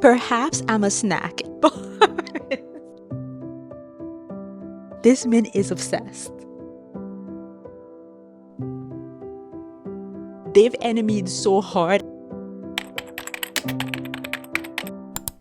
Perhaps I'm a snack. This man is obsessed. They've enemied so hard.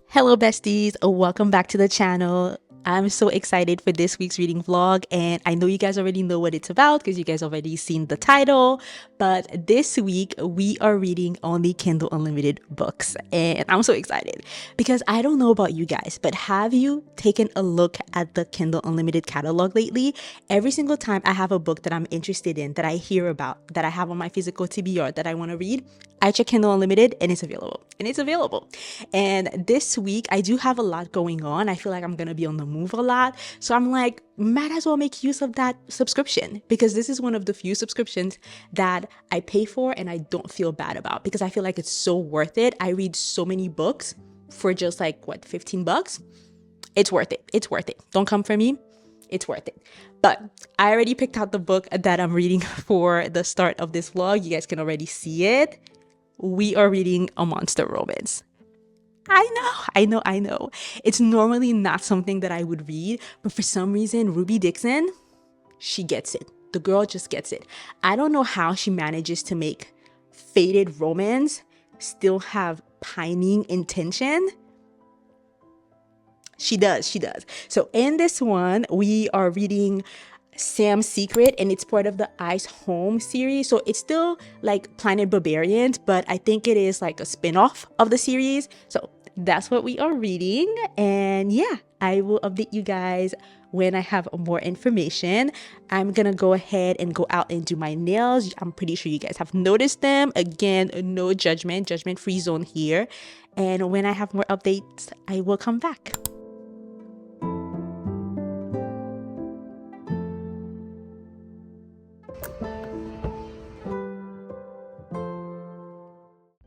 Hello besties, welcome back to the channel. I'm so excited for this week's reading vlog, and I know you guys already know what it's about because you guys already seen the title, but this week we are reading only Kindle Unlimited books, and I'm so excited because I don't know about you guys, but have you taken a look at the Kindle Unlimited catalog lately? Every single time I have a book that I'm interested in, that I hear about, that I have on my physical TBR that I want to read, I check Kindle Unlimited and it's available. And this week I do have a lot going on. I feel like I'm gonna be on the move a lot. So I'm like, might as well make use of that subscription, because this is one of the few subscriptions that I pay for and I don't feel bad about, because I feel like it's so worth it. I read so many books for just like, what, 15 bucks? It's worth it. It's worth it. Don't come for me. It's worth it. But I already picked out the book that I'm reading for the start of this vlog. You guys can already see it. We are reading a monster romance. I know. It's normally not something that I would read, but for some reason, Ruby Dixon, she gets it. The girl just gets it. I don't know how she manages to make faded romance still have pining intention. She does. So in this one, we are reading Sam's Secret, and it's part of the Ice Home series. So it's still like Planet Barbarians, but I think it is like a spin-off of the series. So that's what we are reading. And yeah, I will update you guys when I have more information. I'm gonna go ahead and go out and do my nails. I'm pretty sure you guys have noticed them. Again, no judgment-free zone here. And when I have more updates, I will come back.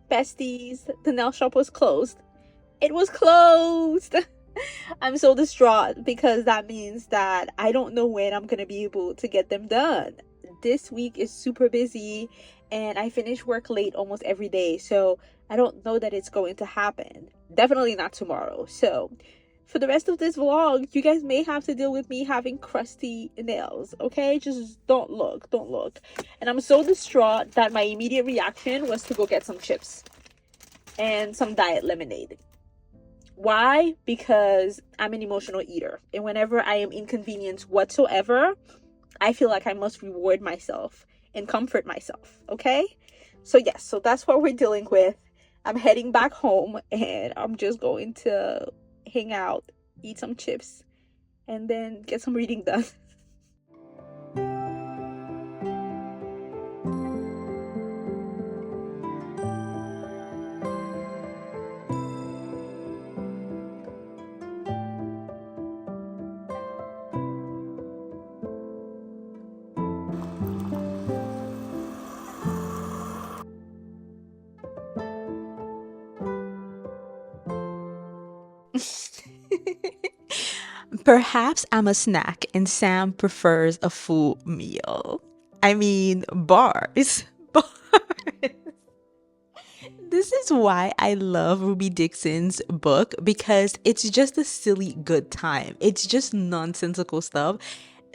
Besties, the nail shop was closed. It was closed. I'm so distraught because that means that I don't know when I'm gonna be able to get them done. This week is super busy and I finish work late almost every day, so I don't know that it's going to happen. Definitely not tomorrow. So for the rest of this vlog, you guys may have to deal with me having crusty nails, okay? Just don't look. And I'm so distraught that my immediate reaction was to go get some chips and some diet lemonade. Why? Because I'm an emotional eater, and whenever I am inconvenienced whatsoever, I feel like I must reward myself and comfort myself, okay? So yes, so that's what we're dealing with. I'm heading back home and I'm just going to hang out, eat some chips, and then get some reading done. Perhaps I'm a snack and Sam prefers a full meal. I mean, bars. This is why I love Ruby Dixon's book, because it's just a silly good time. It's just nonsensical stuff.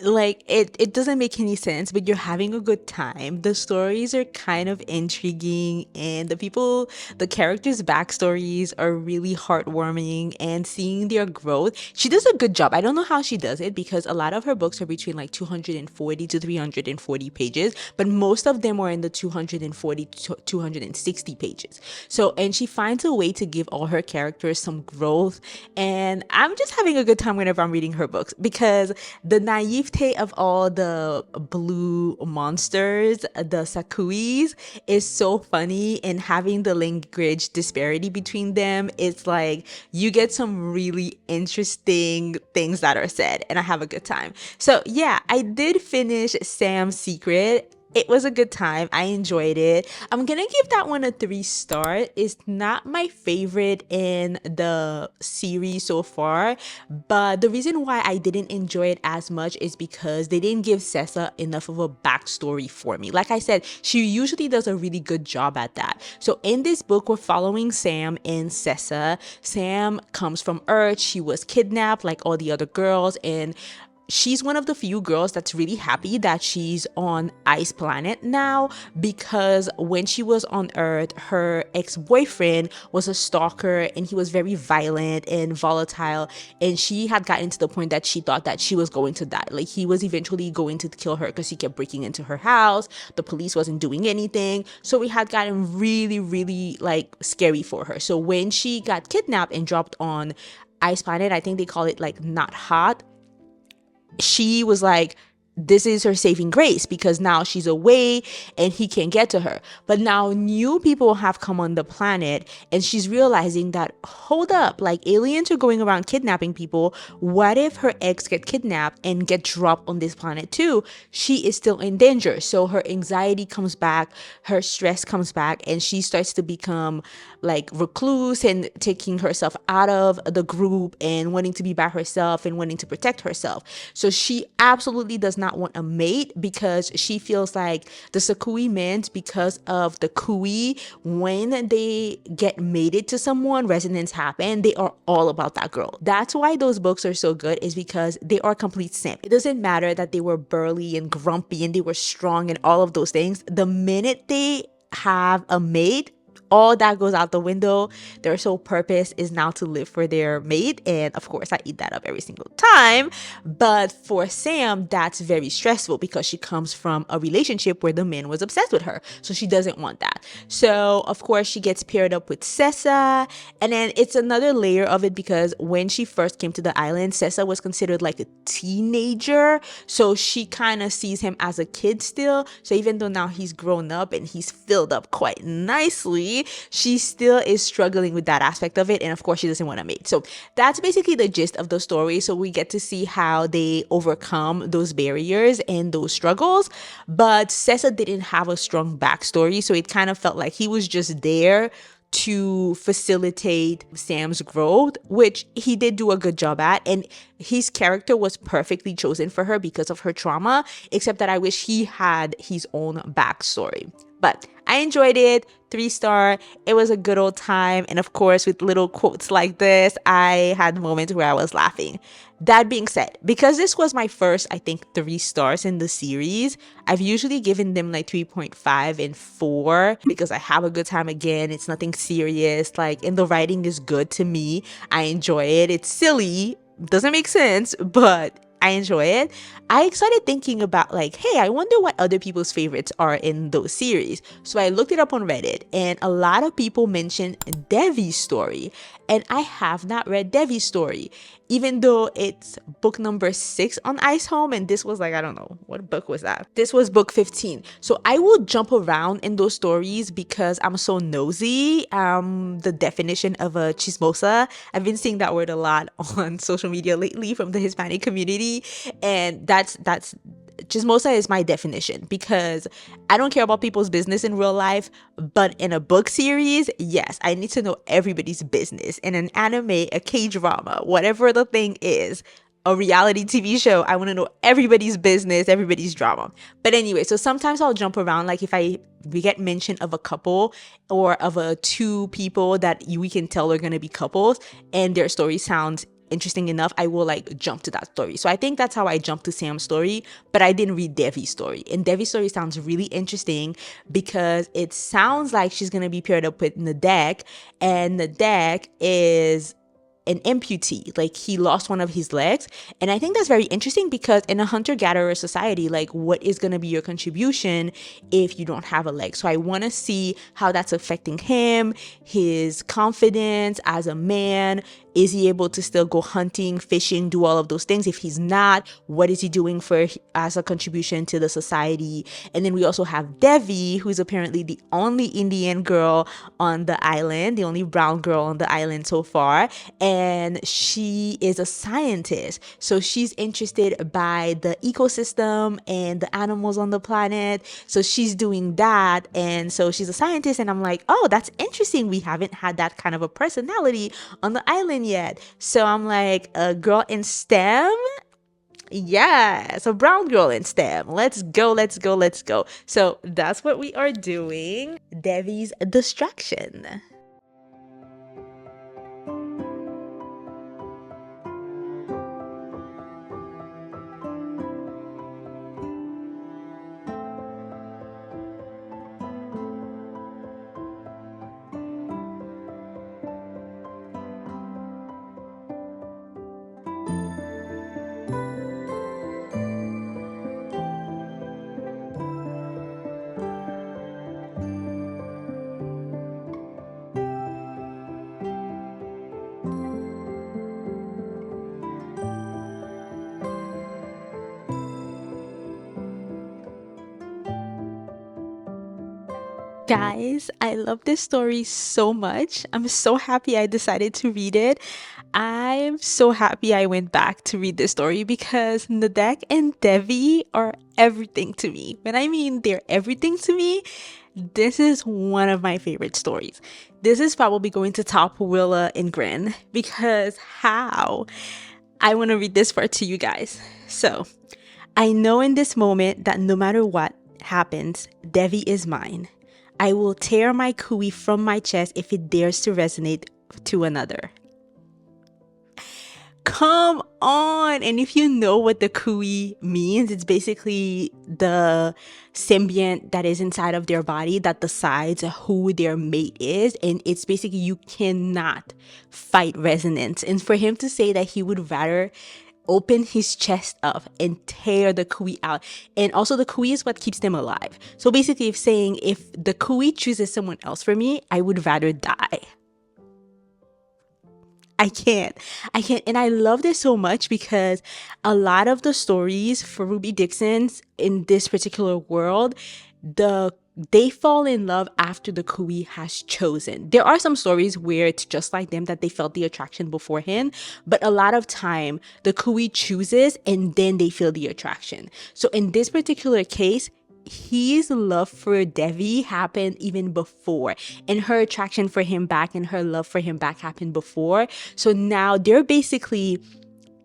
Like it doesn't make any sense, but you're having a good time. The stories are kind of intriguing, and the characters' backstories are really heartwarming, and seeing their growth. She does a good job. I don't know how she does it, because a lot of her books are between like 240 to 340 pages, but most of them are in the 240 to 260 pages. So, and she finds a way to give all her characters some growth, and I'm just having a good time whenever I'm reading her books, because the naivete of all the blue monsters, the sakuis, is so funny, and having the language disparity between them, it's like you get some really interesting things that are said, and I have a good time. So yeah, I did finish Sam's Secret. It was a good time. I enjoyed it. I'm gonna give that one a 3 star. It's not my favorite in the series so far, but the reason why I didn't enjoy it as much is because they didn't give Sessa enough of a backstory for me. Like I said, she usually does a really good job at that. So in this book, we're following Sam and Sessa. Sam comes from Earth. She was kidnapped like all the other girls, and she's one of the few girls that's really happy that she's on Ice Planet now, because when she was on Earth, her ex-boyfriend was a stalker and he was very violent and volatile, and she had gotten to the point that she thought that she was going to die. Like, he was eventually going to kill her because he kept breaking into her house. The police wasn't doing anything, so it had gotten really, really like scary for her. So when she got kidnapped and dropped on Ice Planet, I think they call it like Not Hot, she was like, this is her saving grace, because now she's away and he can't get to her. But now new people have come on the planet, and she's realizing that, hold up, like, aliens are going around kidnapping people. What if her ex get kidnapped and get dropped on this planet too? She is still in danger. So her anxiety comes back, her stress comes back, and she starts to become like recluse and taking herself out of the group and wanting to be by herself and wanting to protect herself. So she absolutely does not want a mate, because she feels like the Sakui men, because of the Kui, when they get mated to someone, resonance happen. They are all about that girl. That's why those books are so good, is because they are complete simp. It doesn't matter that they were burly and grumpy and they were strong and all of those things. The minute they have a mate, all that goes out the window. Their sole purpose is now to live for their mate. And of course, I eat that up every single time. But for Sam, that's very stressful, because she comes from a relationship where the man was obsessed with her. So she doesn't want that. So of course, she gets paired up with Sessa. And then it's another layer of it, because when she first came to the island, Sessa was considered like a teenager. So she kind of sees him as a kid still. So even though now he's grown up and he's filled up quite nicely, she still is struggling with that aspect of it. And of course, she doesn't want a mate. So that's basically the gist of the story. So we get to see how they overcome those barriers and those struggles. But Sessa didn't have a strong backstory, so it kind of felt like he was just there to facilitate Sam's growth, which he did do a good job at. And his character was perfectly chosen for her because of her trauma, except that I wish he had his own backstory. But I enjoyed it. 3 star. It was a good old time. And of course, with little quotes like this, I had moments where I was laughing. That being said, because this was my first, I think, 3 stars in the series, I've usually given them like 3.5 and 4, because I have a good time again. It's nothing serious. Like, and the writing is good to me. I enjoy it. It's silly. Doesn't make sense, but I enjoy it. I started thinking about like, hey, I wonder what other people's favorites are in those series. So I looked it up on Reddit, and a lot of people mentioned Devi's story. And I have not read Devi's story, even though it's book number 6 on Ice Home. And this was like, I don't know, what book was that? This was book 15. So I will jump around in those stories because I'm so nosy. The definition of a chismosa, I've been seeing that word a lot on social media lately from the Hispanic community. And that's chismosa is my definition, because I don't care about people's business in real life, but in a book series, yes, I need to know everybody's business. In an anime, a K-drama, whatever the thing is, a reality TV show, I want to know everybody's business, everybody's drama. But anyway, so sometimes I'll jump around, like if we get mention of a couple or of a 2 people that we can tell are going to be couples and their story sounds interesting enough, I will like jump to that story. So I think that's how I jumped to Sam's story, but I didn't read Devi's story. And Devi's story sounds really interesting because it sounds like she's going to be paired up with Nadek, and Nadek is an amputee, like he lost one of his legs. And I think that's very interesting, because in a hunter-gatherer society, like, what is going to be your contribution if you don't have a leg? So I want to see how that's affecting him, his confidence as a man. Is he able to still go hunting, fishing, do all of those things? If he's not, what is he doing for as a contribution to the society? And then we also have Devi, who's apparently the only Indian girl on the island, the only brown girl on the island so far. and she is a scientist. So she's interested by the ecosystem and the animals on the planet. So she's doing that. And so she's a scientist. And I'm like, oh, that's interesting. We haven't had that kind of a personality on the island yet. So I'm like, a girl in STEM? Yes, a brown girl in STEM. Let's go, let's go, let's go. So that's what we are doing. Devi's distraction. Guys, I love this story so much. I'm so happy I decided to read it. I'm so happy I went back to read this story because Nadek and Devi are everything to me. When I mean they're everything to me, this is one of my favorite stories. This is probably going to top Willa and Grin because how? I want to read this part to you guys. So, I know in this moment that no matter what happens, Devi is mine. I will tear my kui from my chest if it dares to resonate to another. Come on! And if you know what the kui means, it's basically the symbiont that is inside of their body that decides who their mate is. And it's basically you cannot fight resonance. And for him to say that he would rather open his chest up and tear the kui out. And also the kui is what keeps them alive. So basically if saying if the kui chooses someone else for me, I would rather die. I can't. And I love this so much because a lot of the stories for Ruby Dixon's in this particular world, they fall in love after the kui has chosen. There are some stories where it's just like them that they felt the attraction beforehand, but a lot of time the kui chooses and then they feel the attraction. So in this particular case, his love for Devi happened even before, and her attraction for him back and her love for him back happened before. So now they're basically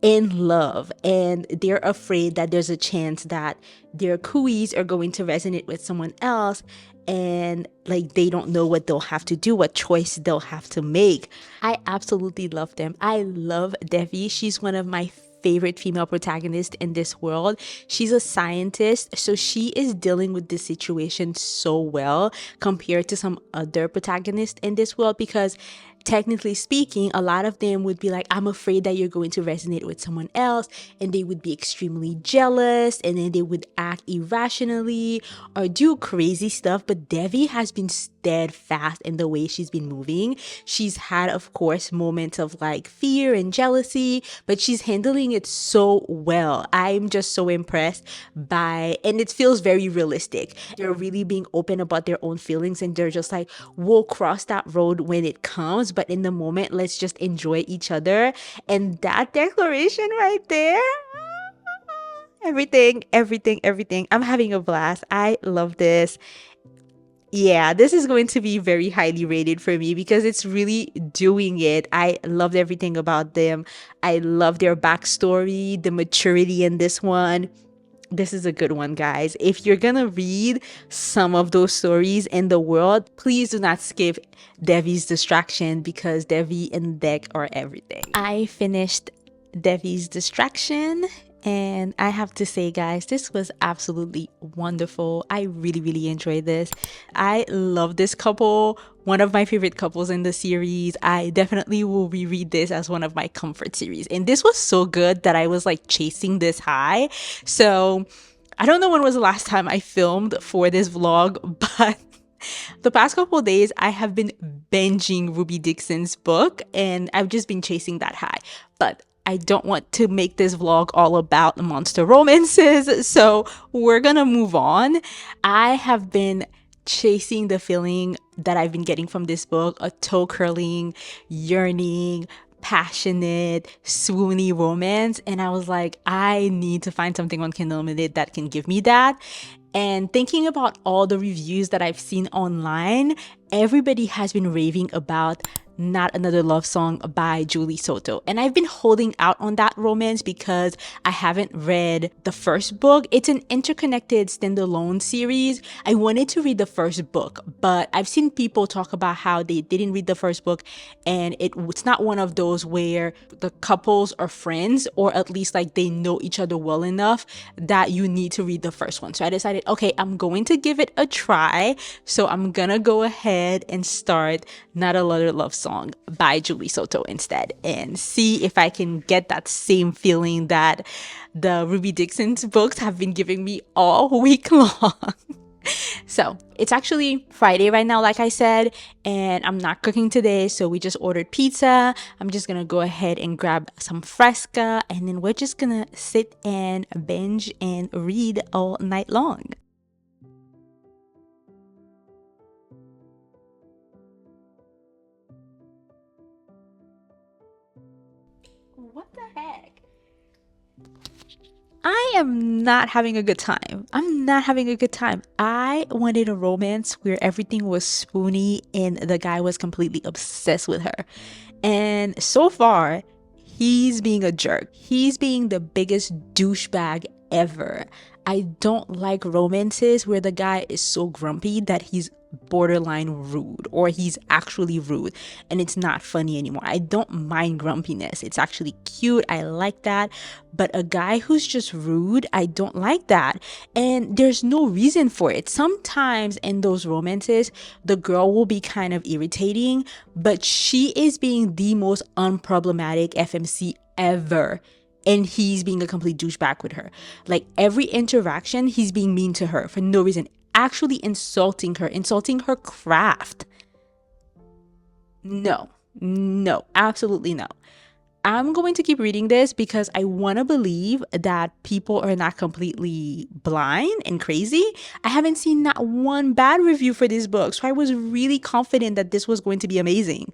in love and they're afraid that there's a chance that their kuis are going to resonate with someone else, and like they don't know what they'll have to do, what choice they'll have to make. I absolutely love them. I love Devi. She's one of my favorite female protagonist in this world. She's a scientist, so she is dealing with this situation so well compared to some other protagonists in this world, because technically speaking, a lot of them would be like, I'm afraid that you're going to resonate with someone else, and they would be extremely jealous, and then they would act irrationally or do crazy stuff. But Devi has been steadfast in the way she's been moving. She's had, of course, moments of like fear and jealousy, but she's handling it so well. I'm just so impressed by, and it feels very realistic. They're really being open about their own feelings, and they're just like, we'll cross that road when it comes, but in the moment, let's just enjoy each other. And that declaration right there, everything. I'm having a blast. I love this. Yeah, this is going to be very highly rated for me because it's really doing it. I loved everything about them. I love their backstory, the maturity in this one. This is a good one, guys. If you're gonna read some of those stories in the world, please do not skip Devi's Distraction because Devi and Deck are everything. I finished Devi's Distraction, and I have to say, guys, this was absolutely wonderful. I really enjoyed this. I love this couple. One of my favorite couples in the series. I definitely will reread this as one of my comfort series. And this was so good that I was like chasing this high. So I don't know when was the last time I filmed for this vlog, but the past couple of days I have been binging Ruby Dixon's book and I've just been chasing that high. But I don't want to make this vlog all about monster romances, so we're gonna move on. I have been chasing the feeling that I've been getting from this book, a toe curling, yearning, passionate, swoony romance. And I was like, I need to find something on Kindle Unlimited that can give me that. And thinking about all the reviews that I've seen online, everybody has been raving about Not Another Love Song by Julie Soto. And I've been holding out on that romance because I haven't read the first book. It's an interconnected standalone series. I wanted to read the first book, but I've seen people talk about how they didn't read the first book, and it's not one of those where the couples are friends, or at least like they know each other well enough that you need to read the first one. So I decided, okay, I'm going to give it a try. So I'm gonna go ahead and start Not Another Love Song by Julie Soto instead, and see if I can get that same feeling that the Ruby Dixon's books have been giving me all week long. So it's actually Friday right now, like I said, and I'm not cooking today, so we just ordered pizza. I'm just gonna go ahead and grab some Fresca, and then we're just gonna sit and binge and read all night long. What the heck? I am not having a good time. I'm not having a good time. I wanted a romance where everything was spoony and the guy was completely obsessed with her. And so far, he's being a jerk. He's being the biggest douchebag ever. I don't like romances where the guy is so grumpy that he's borderline rude, or he's actually rude and it's not funny anymore. I don't mind grumpiness. It's actually cute. I like that. But a guy who's just rude, I don't like that. And there's no reason for it. Sometimes in those romances, the girl will be kind of irritating, but she is being the most unproblematic FMC ever. And he's being a complete douchebag with her. Like every interaction, he's being mean to her for no reason, actually insulting her craft. No, absolutely no. I'm going to keep reading this because I want to believe that people are not completely blind and crazy. I haven't seen not one bad review for this book, so I was really confident that this was going to be amazing.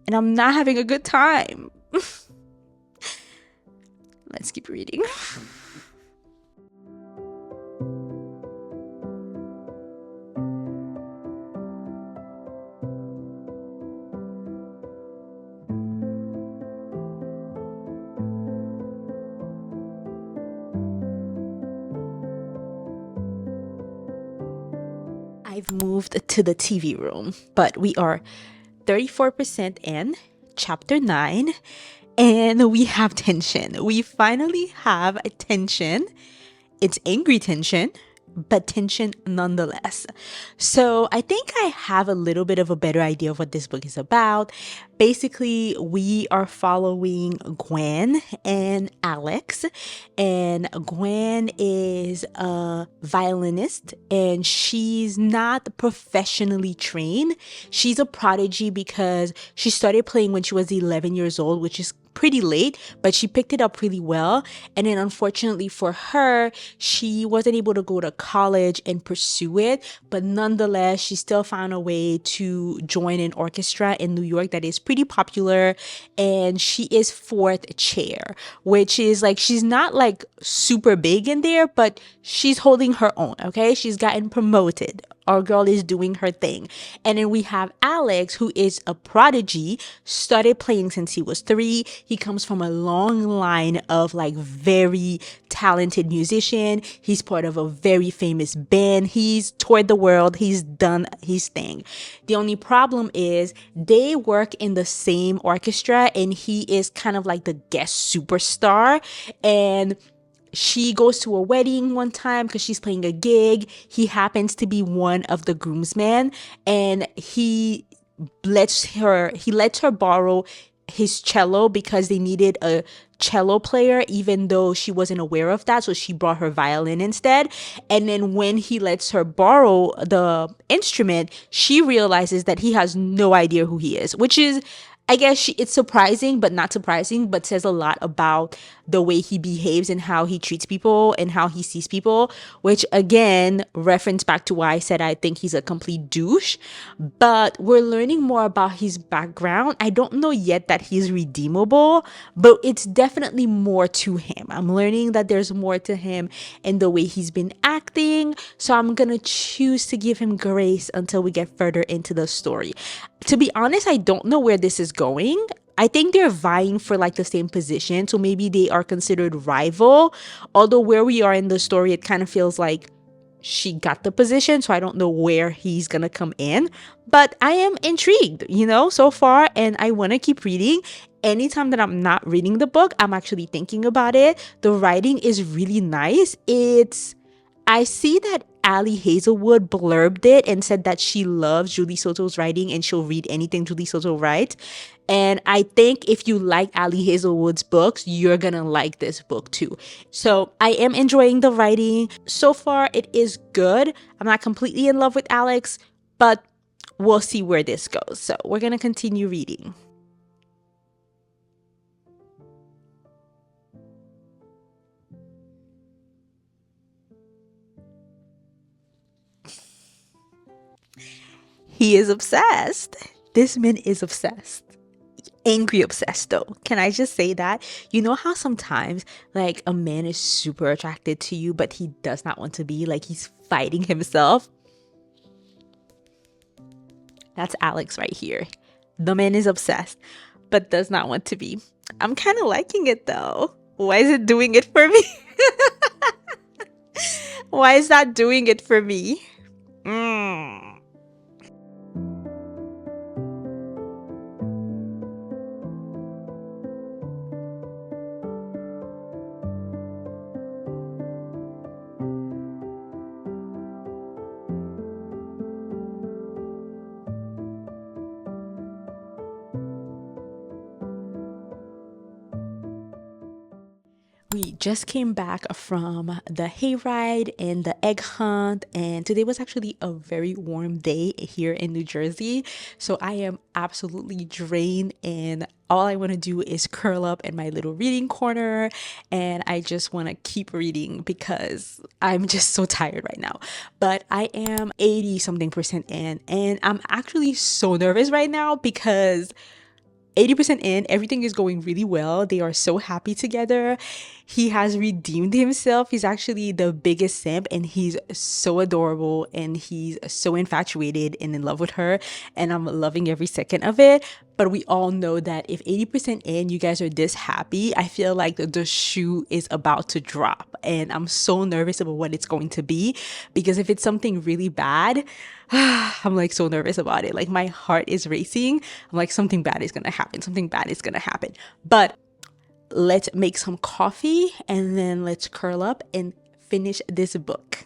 And I'm not having a good time. Let's keep reading. I've moved to the TV room, but we are 34% in chapter 9. And we have tension. We finally have a tension. It's angry tension, but tension nonetheless. So I think I have a little bit of a better idea of what this book is about. Basically, we are following Gwen and Alex, and Gwen is a violinist and she's not professionally trained. She's a prodigy because she started playing when she was 11 years old, which is pretty late, but she picked it up really well. And then unfortunately for her, she wasn't able to go to college and pursue it, but nonetheless, she still found a way to join an orchestra in New York that is pretty popular. And she is fourth chair, which is like, she's not like super big in there, but she's holding her own. Okay. She's gotten promoted. Our girl is doing her thing. And then we have Alex, who is a prodigy, started playing since he was 3. He comes from a long line of like very talented musician. He's part of a very famous band. He's toured the world. He's done his thing. The only problem is they work in the same orchestra and he is kind of like the guest superstar. And she goes to a wedding one time because she's playing a gig. He happens to be one of the groomsmen, and he lets her borrow his cello because they needed a cello player, even though she wasn't aware of that. So she brought her violin instead. And then when he lets her borrow the instrument, she realizes that he has no idea who he is, which is, I guess it's surprising, but not surprising, but says a lot about the way he behaves and how he treats people and how he sees people, which again, reference back to why I said I think he's a complete douche. But we're learning more about his background. I don't know yet that he's redeemable, but it's definitely more to him. I'm learning that there's more to him in the way he's been acting. So I'm gonna choose to give him grace until we get further into the story. To be honest, I don't know where this is going. I think they're vying for like the same position, so maybe they are considered rival. Although where we are in the story, it kind of feels like she got the position, so I don't know where he's gonna come in. But I am intrigued, so far, and I want to keep reading. Anytime that I'm not reading the book, I'm actually thinking about it. The writing is really nice. I see that Ali Hazelwood blurbed it and said that she loves Julie Soto's writing and she'll read anything Julie Soto writes. And I think if you like Ali Hazelwood's books, you're gonna like this book too. So I am enjoying the writing. So far, it is good. I'm not completely in love with Alex, but we'll see where this goes. So we're gonna continue reading. He is obsessed. This man is obsessed. Angry obsessed though. Can I just say that? You know how sometimes like a man is super attracted to you, but he does not want to be, like he's fighting himself? That's Alex right here. The man is obsessed, but does not want to be. I'm kind of liking it though. Why is it doing it for me? Why is that doing it for me? We just came back from the hayride and the egg hunt, and today was actually a very warm day here in New Jersey. So I am absolutely drained, and all I want to do is curl up in my little reading corner, and I just want to keep reading because I'm just so tired right now. But I am 80 something percent in, and I'm actually so nervous right now because 80% in, everything is going really well. They are so happy together. He has redeemed himself. He's actually the biggest simp, and he's so adorable, and he's so infatuated and in love with her, and I'm loving every second of it. But we all know that if 80% in, you guys are this happy, I feel like the shoe is about to drop, and I'm so nervous about what it's going to be, because if it's something really bad, I'm like so nervous about it. Like my heart is racing. I'm like, something bad is gonna happen. Something bad is gonna happen. But let's make some coffee and then let's curl up and finish this book.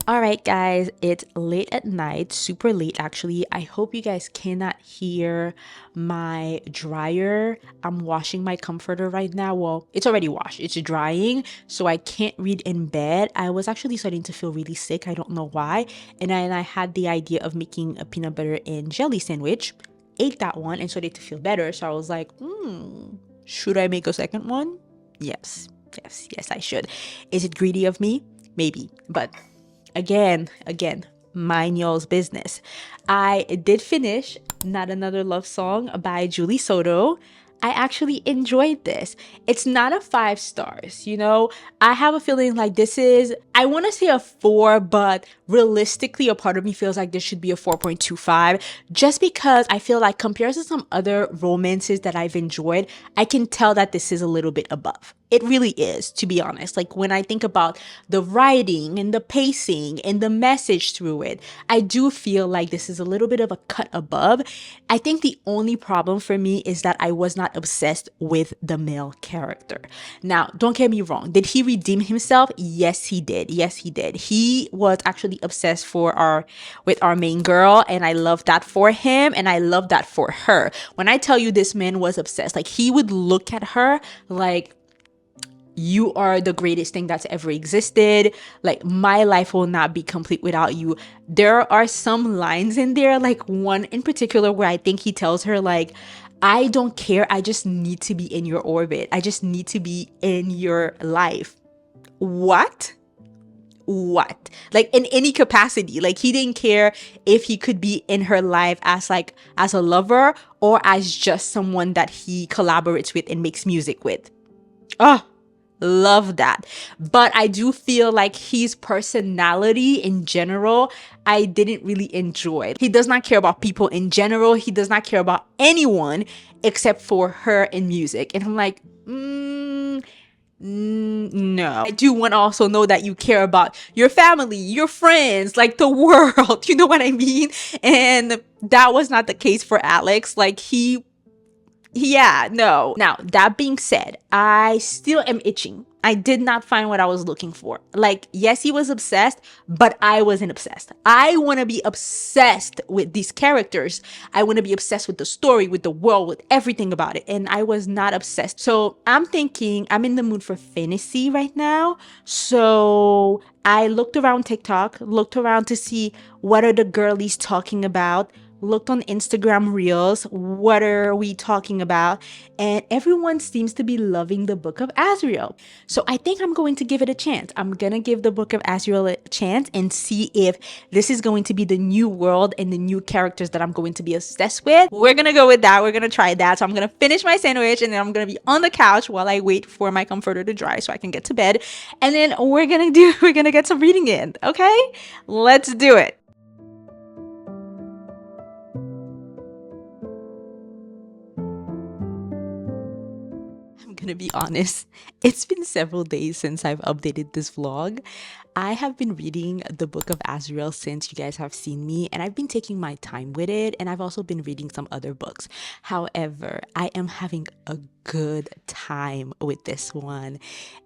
All right, guys, it's late at night, super late actually. I hope you guys cannot hear my dryer. I'm washing my comforter right now. Well, it's already washed, it's drying, so I can't read in bed. I was actually starting to feel really sick. I don't know why. And then I had the idea of making a peanut butter and jelly sandwich, ate that one, and started to feel better. So I was like, should I make a second one? Yes, I should. Is it greedy of me? Maybe, but again, mind y'all's business. I did finish Not Another Love Song by Julie Soto. I actually enjoyed this. It's not a 5 stars, I have a feeling like this is I want to say a 4, but realistically, a part of me feels like this should be a 4.25 just because I feel like compared to some other romances that I've enjoyed, I can tell that this is a little bit above. It really is, to be honest. Like when I think about the writing and the pacing and the message through it, I do feel like this is a little bit of a cut above. I think the only problem for me is that I was not obsessed with the male character. Now, don't get me wrong. Did he redeem himself? Yes, he did. Yes, he did. He was actually obsessed with our main girl, and I love that for him, and I love that for her. When I tell you this man was obsessed, like he would look at her like, you are the greatest thing that's ever existed. Like my life will not be complete without you. There are some lines in there, like one in particular where I think he tells her like, I don't care. I just need to be in your orbit. I just need to be in your life. What? What? Like in any capacity. Like he didn't care if he could be in her life as a lover or as just someone that he collaborates with and makes music with. Oh, love that. But I do feel like his personality in general, I didn't really enjoy. He does not care about people in general. He does not care about anyone except for her in music. And I'm like, no. I do want to also know that you care about your family, your friends, like the world. You know what I mean? And that was not the case for Alex. Like yeah, no. Now, that being said, I still am itching. I did not find what I was looking for. Like, yes, he was obsessed, but I wasn't obsessed. I want to be obsessed with these characters. I want to be obsessed with the story, with the world, with everything about it. And I was not obsessed. So I'm thinking I'm in the mood for fantasy right now. So I looked around TikTok, looked around to see what are the girlies talking about, looked on Instagram Reels, what are we talking about? And everyone seems to be loving the Book of Azriel. So I think I'm going to give it a chance. I'm going to give the Book of Azriel a chance and see if this is going to be the new world and the new characters that I'm going to be obsessed with. We're going to go with that. We're going to try that. So I'm going to finish my sandwich and then I'm going to be on the couch while I wait for my comforter to dry so I can get to bed. And then we're going to get some reading in. Okay? Let's do it. Gonna be honest, it's been several days since I've updated this vlog. I have been reading the Book of Azriel since you guys have seen me, and I've been taking my time with it, and I've also been reading some other books. However, I am having a good time with this one.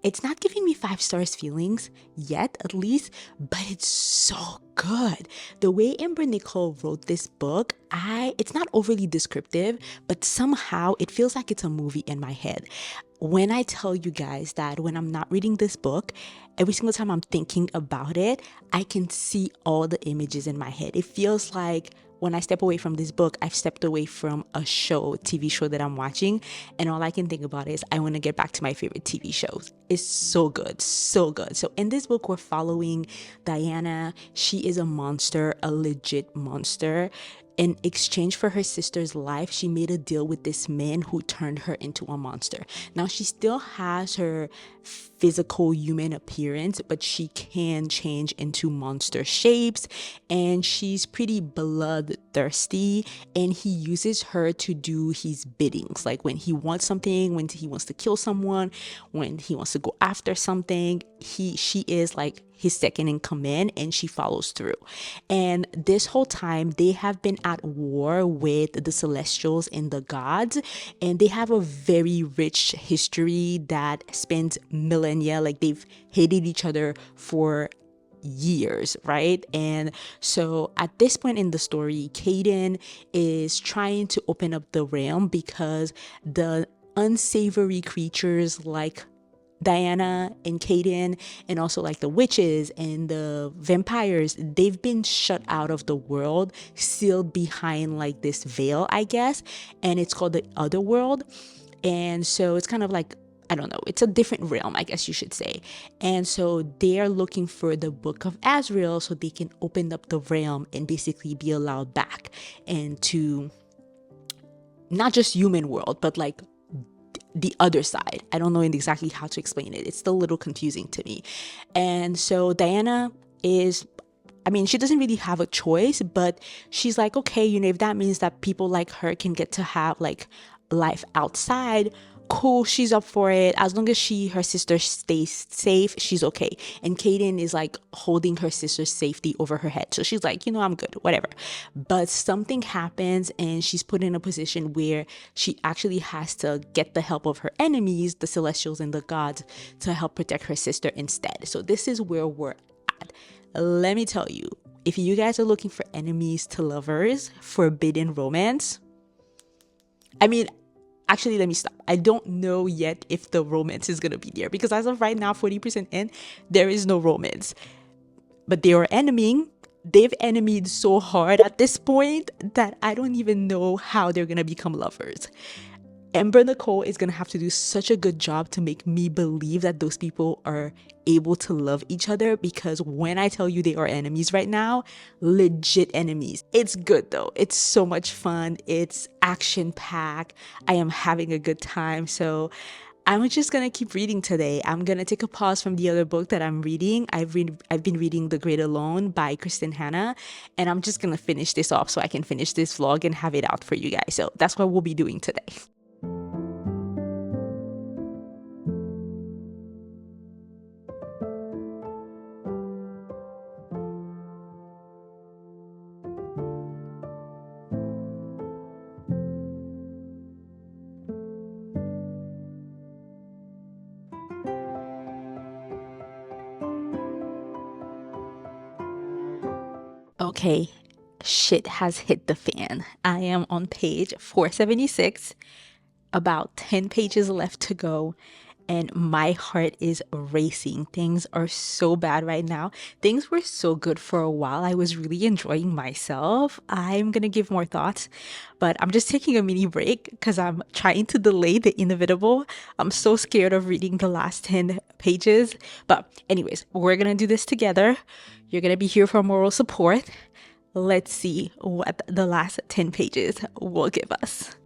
It's not giving me 5 stars feelings yet, at least, but it's so good. The way Amber Nicole wrote this book, it's not overly descriptive, but somehow it feels like it's a movie in my head. When I tell you guys that when I'm not reading this book, every single time I'm thinking about it, I can see all the images in my head. It feels like when I step away from this book, I've stepped away from a TV show that I'm watching, and all I can think about is I want to get back to my favorite TV shows. It's so good, so good. So in this book, we're following Diana. She is a monster, a legit monster. In exchange for her sister's life, she made a deal with this man who turned her into a monster. Now, she still has her physical human appearance, but she can change into monster shapes, and she's pretty bloodthirsty, and he uses her to do his biddings. Like when he wants something, when he wants to kill someone, when he wants to go after something, she is like his second in command, and she follows through. And this whole time they have been at war with the celestials and the gods, and they have a very rich history that spans millennia. Like they've hated each other for years, right? And so at this point in the story, Caden is trying to open up the realm because the unsavory creatures like Diana and Caden, and also like the witches and the vampires, they've been shut out of the world, sealed behind like this veil, I guess, and it's called the other world. And so it's kind of like, I don't know, it's a different realm, I guess you should say. And so they are looking for the Book of Azriel so they can open up the realm and basically be allowed back into not just human world, but like the other side. I don't know exactly how to explain it. It's still a little confusing to me. And so Diana is, I mean, she doesn't really have a choice, but she's like, okay, if that means that people like her can get to have like life outside, cool, she's up for it. As long as her sister stays safe, she's okay. And Kaden is like holding her sister's safety over her head. So she's like, I'm good, whatever. But something happens and she's put in a position where she actually has to get the help of her enemies, the celestials and the gods, to help protect her sister instead. So this is where we're at. Let me tell you, if you guys are looking for enemies to lovers, forbidden romance, I mean, actually, let me stop. I don't know yet if the romance is going to be there, because as of right now, 40% in, there is no romance. But they are enemying. They've enemied so hard at this point that I don't even know how they're going to become lovers. Amber Nicole is going to have to do such a good job to make me believe that those people are able to love each other, because when I tell you they are enemies right now, legit enemies. It's good though. It's so much fun. It's action packed. I am having a good time. So I'm just going to keep reading today. I'm going to take a pause from the other book that I'm reading. I've been reading The Great Alone by Kristen Hanna, and I'm just going to finish this off so I can finish this vlog and have it out for you guys. So that's what we'll be doing today. Okay, shit has hit the fan. I am on page 476, about 10 pages left to go, and my heart is racing. Things are so bad right now. Things were so good for a while. I was really enjoying myself. I'm gonna give more thoughts, but I'm just taking a mini break because I'm trying to delay the inevitable. I'm so scared of reading the last 10 pages. But anyways, we're gonna do this together. You're gonna be here for moral support. Let's see what the last 10 pages will give us.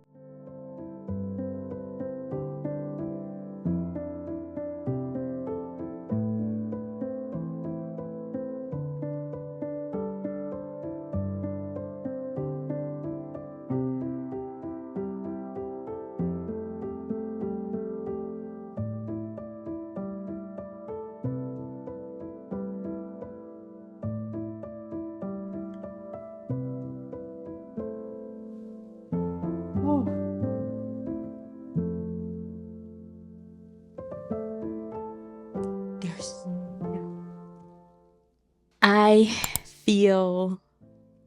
I feel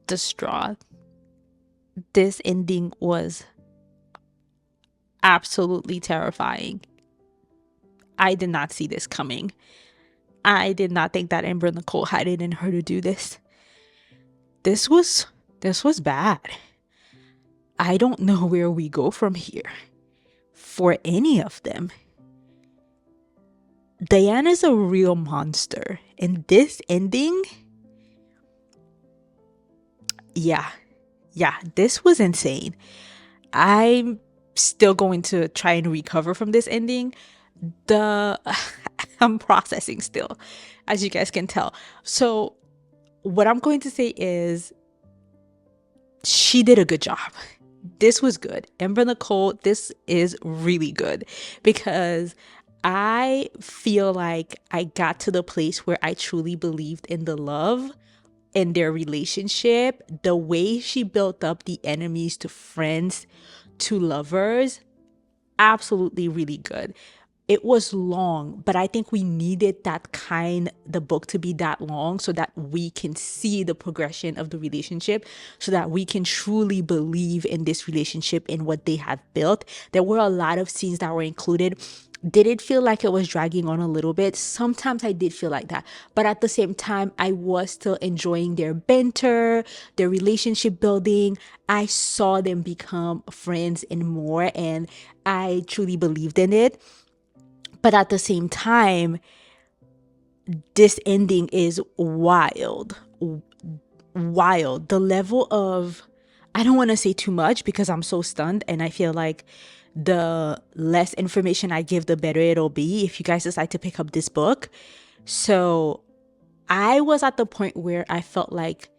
distraught. This ending was absolutely terrifying. I did not see this coming. I did not think that Amber Nicole had it in her to do this. This was bad. I don't know where we go from here for any of them. Diana's a real monster, and this ending, yeah, this was insane. I'm still going to try and recover from this ending. I'm processing still, as you guys can tell. So what I'm going to say is she did a good job. This was good. Amber Nicole, this is really good, because I feel like I got to the place where I truly believed in the love in their relationship. The way she built up the enemies to friends to lovers, absolutely really good. It was long, but I think we needed the book to be that long so that we can see the progression of the relationship, so that we can truly believe in this relationship and what they have built. There were a lot of scenes that were included. Did it feel like it was dragging on a little bit? Sometimes I did feel like that, but at the same time, I was still enjoying their banter, their relationship building. I saw them become friends and more, and I truly believed in it. But at the same time, this ending is wild. The level of, I don't want to say too much because I'm so stunned, and I feel like the less information I give, the better it'll be if you guys decide to pick up this book. So I was at the point where I felt like,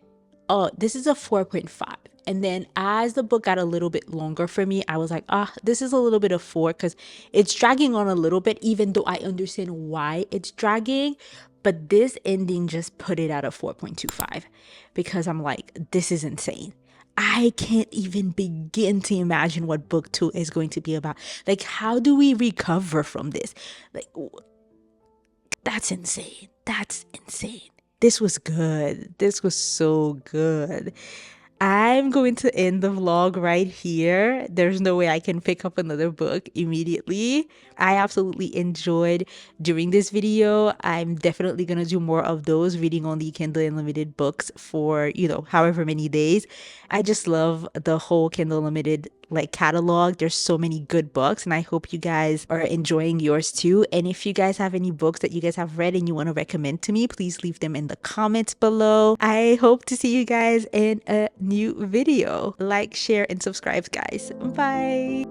oh, this is a 4.5. And then as the book got a little bit longer for me, I was like, this is a little bit of 4 because it's dragging on a little bit, even though I understand why it's dragging. But this ending just put it at a 4.25 because I'm like, this is insane. I can't even begin to imagine what book 2 is going to be about. Like, how do we recover from this? Like, that's insane. That's insane. This was good. This was so good. I'm going to end the vlog right here. There's no way I can pick up another book immediately. I absolutely enjoyed doing this video. I'm definitely going to do more of those, reading only Kindle Unlimited books for, however many days. I just love the whole Kindle Unlimited catalog. There's so many good books, and I hope you guys are enjoying yours too. And if you guys have any books that you guys have read and you want to recommend to me, please leave them in the comments below. I hope to see you guys in a new video. Like, share, and subscribe, guys. Bye.